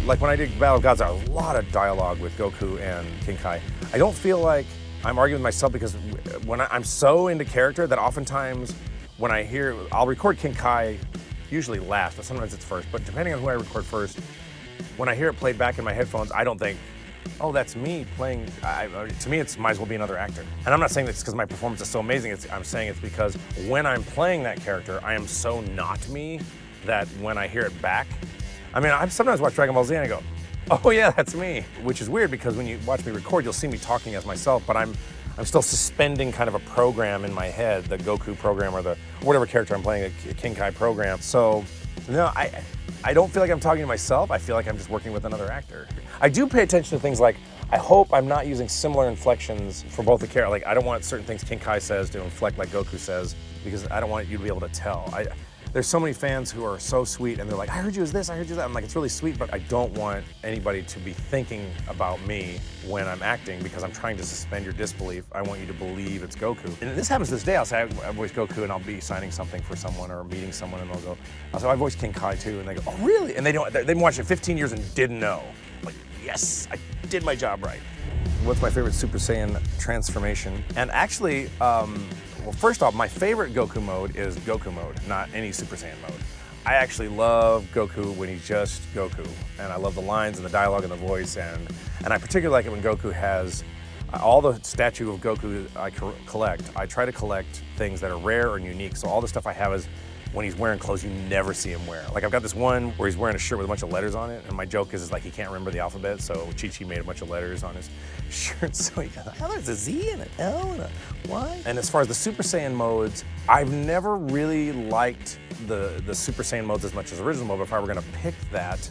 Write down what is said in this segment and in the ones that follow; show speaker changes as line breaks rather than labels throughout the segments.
Like when I did Battle of Gods, there was a lot of dialogue with Goku and King Kai. I don't feel like I'm arguing with myself because when I'm so into character that oftentimes when I hear, I'll record King Kai usually last, but sometimes it's first. But depending on who I record first, when I hear it played back in my headphones, I don't think, oh, that's me playing. To me, it might as well be another actor. And I'm not saying that's because my performance is so amazing. I'm saying it's because when I'm playing that character, I am so not me that when I hear it back, I mean, I sometimes watch Dragon Ball Z and I go, oh yeah, that's me. Which is weird because when you watch me record, you'll see me talking as myself, but I'm still suspending kind of a program in my head, the Goku program or the whatever character I'm playing, a King Kai program. So, no, I don't feel like I'm talking to myself. I feel like I'm just working with another actor. I do pay attention to things like, I hope I'm not using similar inflections for both the characters. Like, I don't want certain things King Kai says to inflect like Goku says, because I don't want you to be able to tell. There's so many fans who are so sweet and they're like, I heard you as this, I heard you that. I'm like, it's really sweet, but I don't want anybody to be thinking about me when I'm acting because I'm trying to suspend your disbelief. I want you to believe it's Goku. And this happens to this day. I'll say I voice Goku and I'll be signing something for someone or meeting someone and they'll go, I'll say, I voiced King Kai too. And they go, oh really? And they've been watching it 15 years and didn't know. I'm like, yes, I did my job right. What's my favorite Super Saiyan transformation? And actually, well, first off, my favorite Goku mode is Goku mode, not any Super Saiyan mode. I actually love Goku when he's just Goku, and I love the lines and the dialogue and the voice, and I particularly like it when Goku has all the statue of Goku I collect. I try to collect things that are rare or unique, so all the stuff I have is when he's wearing clothes you never see him wear. Like I've got this one where he's wearing a shirt with a bunch of letters on it, and my joke is like he can't remember the alphabet, so Chi-Chi made a bunch of letters on his shirt, so he goes, oh, there's a Z and an L and a Y. And as far as the Super Saiyan modes, I've never really liked the Super Saiyan modes as much as original mode, but if I were gonna pick that,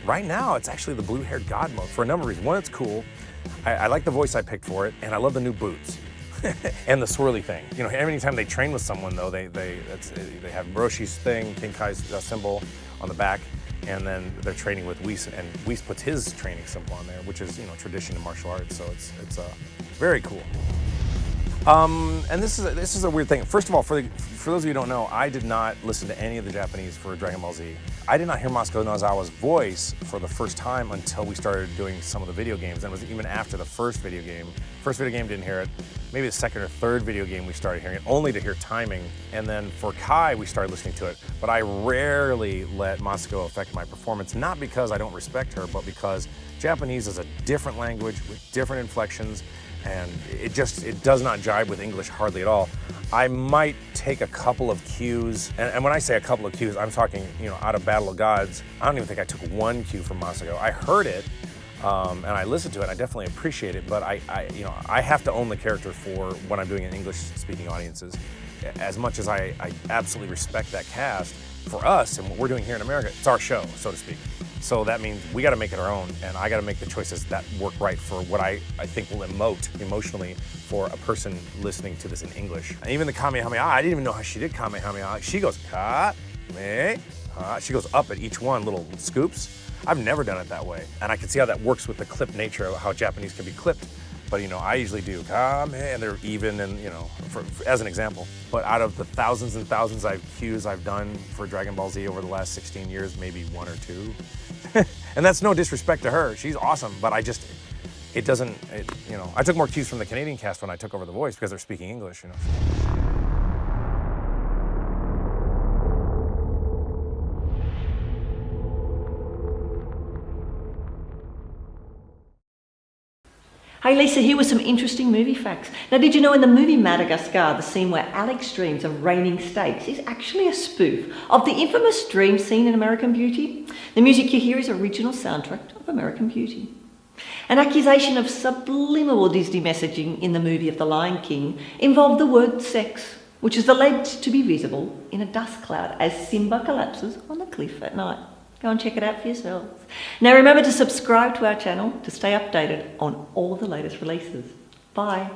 right now it's actually the blue-haired God mode for a number of reasons. One, it's cool. I like the voice I picked for it, and I love the new boots. And the swirly thing. You know, every time they train with someone though, they have Roshi's thing, King Kai's symbol on the back, and then they're training with Whis, and Whis puts his training symbol on there, which is, you know, tradition in martial arts, so it's very cool. And this is a weird thing. First of all, for those of you who don't know, I did not listen to any of the Japanese for Dragon Ball Z. I did not hear Masako Nozawa's voice for the first time until we started doing some of the video games, and it was even after the first video game. First video game, didn't hear it. Maybe the second or third video game we started hearing it, only to hear timing. And then for Kai, we started listening to it. But I rarely let Masako affect my performance, not because I don't respect her, but because Japanese is a different language with different inflections, and it does not jive with English hardly at all. I might take a couple of cues, and when I say a couple of cues, I'm talking, you know, out of Battle of Gods. I don't even think I took one cue from Masako. I heard it, and I listened to it. I definitely appreciate it, but I have to own the character for when I'm doing in English-speaking audiences. As much as I absolutely respect that cast, for us and what we're doing here in America, it's our show, so to speak. So that means we got to make it our own, and I got to make the choices that work right for what I think will emote emotionally for a person listening to this in English. And even the Kamehameha, I didn't even know how she did Kamehameha. She goes Kamehameha. She goes up at each one, little scoops. I've never done it that way, and I can see how that works with the clip nature of how Japanese can be clipped. But you know, I usually do Kamehameha, and they're even, and you know, as an example. But out of the thousands and thousands of cues I've done for Dragon Ball Z over the last 16 years, maybe one or two. And that's no disrespect to her. She's awesome, but I took more cues from the Canadian cast when I took over the voice because they're speaking English, you know.
Hey Lisa, here were some interesting movie facts. Now, did you know in the movie Madagascar, the scene where Alex dreams of raining steaks is actually a spoof of the infamous dream scene in American Beauty? The music you hear is original soundtrack of American Beauty. An accusation of subliminal Disney messaging in the movie of The Lion King involved the word sex, which is alleged to be visible in a dust cloud as Simba collapses on the cliff at night. Go and check it out for yourselves. Now remember to subscribe to our channel to stay updated on all the latest releases. Bye.